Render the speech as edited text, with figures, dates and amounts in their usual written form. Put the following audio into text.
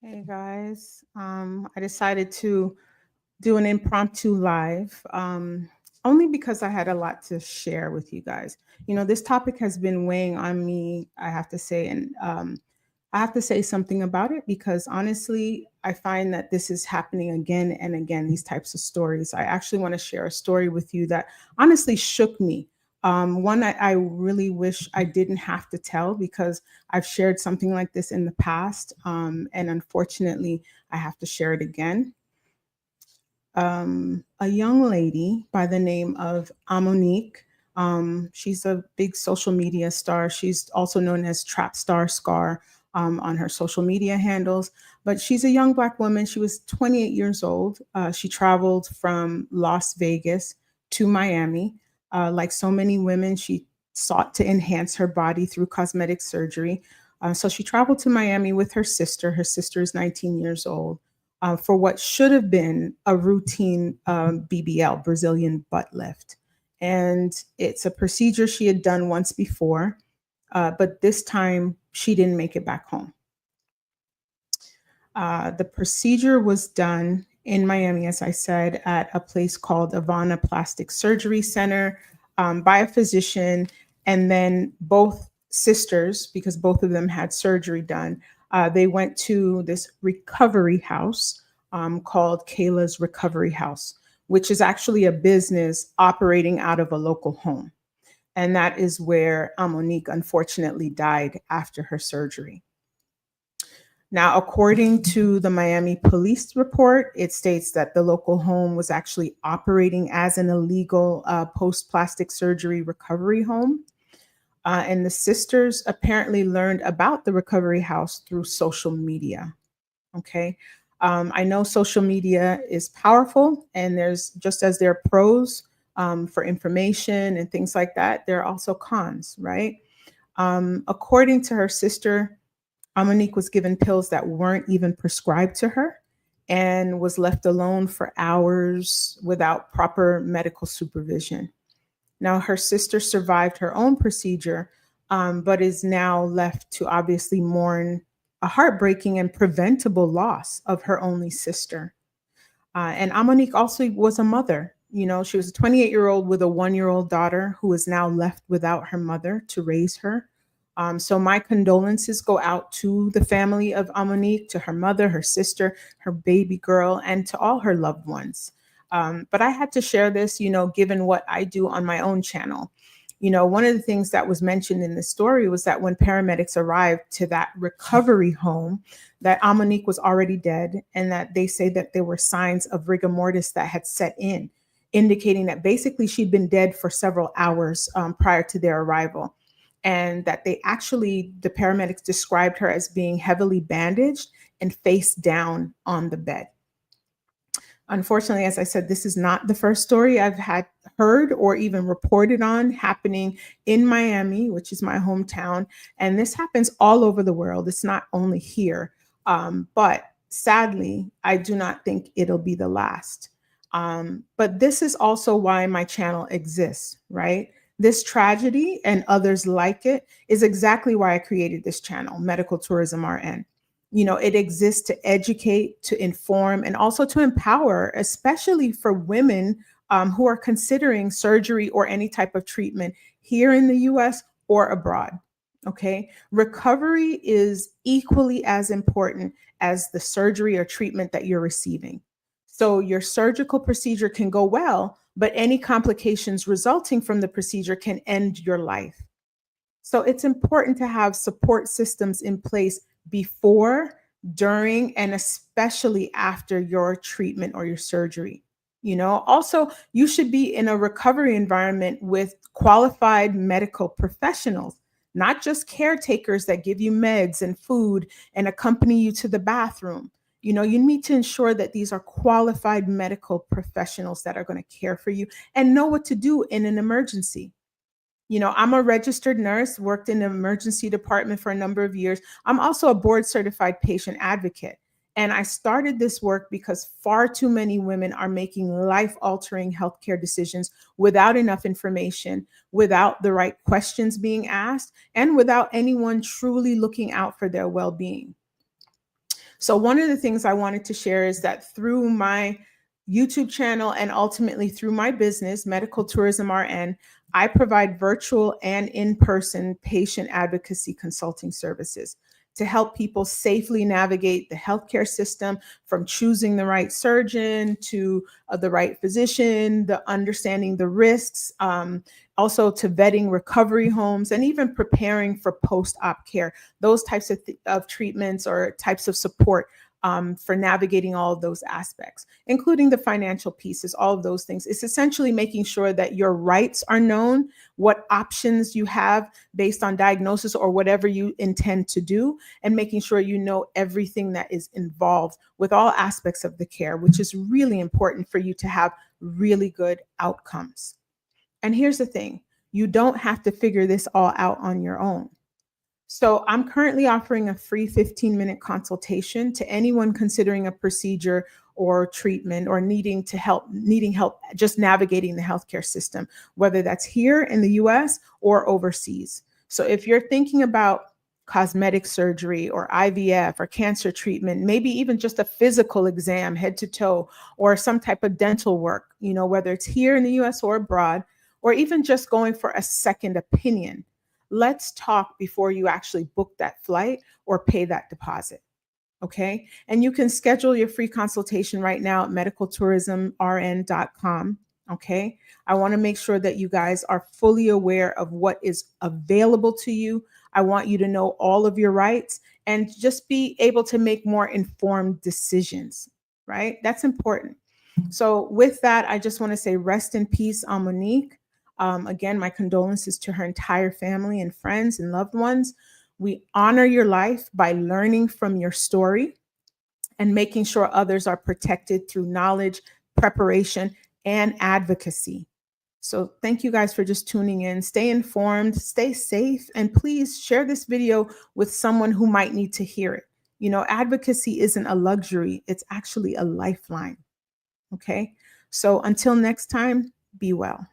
Hey guys, I decided to do an impromptu live only because I had a lot to share with you guys. This topic has been weighing on me, I have to say, and I have to say something about it because honestly, I find that this is happening again and again, these types of stories. I actually want to share a story with you that honestly shook me. One I really wish I didn't have to tell because I've shared something like this in the past. And unfortunately, I have to share it again. A young lady by the name of Amonique. She's a big social media star. She's also known as Trap Star Scar on her social media handles. But she's a young Black woman. She was 28 years old. She traveled from Las Vegas to Miami. Like so many women, she sought to enhance her body through cosmetic surgery. So she traveled to Miami with her sister. Her sister is 19 years old for what should have been a routine BBL, Brazilian butt lift. And it's a procedure she had done once before, but this time she didn't make it back home. The procedure was done in Miami, as I said, at a place called Avana Plastic Surgery Center by a physician. And then both sisters, because both of them had surgery done, they went to this recovery house called Kayla's Recovery House, which is actually a business operating out of a local home. And that is where Monique unfortunately died after her surgery. Now, according to the Miami police report, it states that the local home was actually operating as an illegal post plastic surgery recovery home. And the sisters apparently learned about the recovery house through social media. Okay. I know social media is powerful, and there's just as there are pros for information and things like that, there are also cons, right? According to her sister, Monique was given pills that weren't even prescribed to her and was left alone for hours without proper medical supervision. Now, her sister survived her own procedure, but is now left to obviously mourn a heartbreaking and preventable loss of her only sister. And Amonique also was a mother. She was a 28-year-old with a 1-year-old daughter who is now left without her mother to raise her. So my condolences go out to the family of Amonique, to her mother, her sister, her baby girl, and to all her loved ones. But I had to share this, given what I do on my own channel. One of the things that was mentioned in the story was that when paramedics arrived to that recovery home, that Amonique was already dead, and that they say that there were signs of rigor mortis that had set in, indicating that basically she'd been dead for several hours prior to their arrival. And that the paramedics described her as being heavily bandaged and face down on the bed. Unfortunately, as I said, this is not the first story I've had heard or even reported on happening in Miami, which is my hometown. And this happens all over the world. It's not only here. But sadly, I do not think it'll be the last. But this is also why my channel exists, right? This tragedy and others like it is exactly why I created this channel, Medical Tourism RN. It exists to educate, to inform, and also to empower, especially for women who are considering surgery or any type of treatment here in the US or abroad. Okay. Recovery is equally as important as the surgery or treatment that you're receiving. So your surgical procedure can go well, but any complications resulting from the procedure can end your life. So it's important to have support systems in place before, during, and especially after your treatment or your surgery. Also, you should be in a recovery environment with qualified medical professionals, not just caretakers that give you meds and food and accompany you to the bathroom. You need to ensure that these are qualified medical professionals that are going to care for you and know what to do in an emergency. I'm a registered nurse, worked in the emergency department for a number of years. I'm also a board certified patient advocate. And I started this work because far too many women are making life altering healthcare decisions without enough information, without the right questions being asked, and without anyone truly looking out for their well being. So one of the things I wanted to share is that through my YouTube channel and ultimately through my business, Medical Tourism RN, I provide virtual and in-person patient advocacy consulting services to help people safely navigate the healthcare system, from choosing the right surgeon to the right physician, the understanding the risks, also to vetting recovery homes, and even preparing for post-op care. Those types of treatments or types of support for navigating all of those aspects, including the financial pieces, all of those things. It's essentially making sure that your rights are known, what options you have based on diagnosis or whatever you intend to do, and making sure you know everything that is involved with all aspects of the care, which is really important for you to have really good outcomes. And here's the thing, you don't have to figure this all out on your own. So I'm currently offering a free 15-minute consultation to anyone considering a procedure or treatment or needing help just navigating the healthcare system, whether that's here in the US or overseas. So if you're thinking about cosmetic surgery or IVF or cancer treatment, maybe even just a physical exam head to toe, or some type of dental work, whether it's here in the US or abroad, or even just going for a second opinion, let's talk before you actually book that flight or pay that deposit. Okay. And you can schedule your free consultation right now at medicaltourismrn.com. Okay. I want to make sure that you guys are fully aware of what is available to you. I want you to know all of your rights and just be able to make more informed decisions, right? That's important. So with that, I just want to say rest in peace on Monique. Again, my condolences to her entire family and friends and loved ones. We honor your life by learning from your story and making sure others are protected through knowledge, preparation, and advocacy. So thank you guys for just tuning in. Stay informed, stay safe, and please share this video with someone who might need to hear it. Advocacy isn't a luxury, it's actually a lifeline. Okay? So until next time, be well.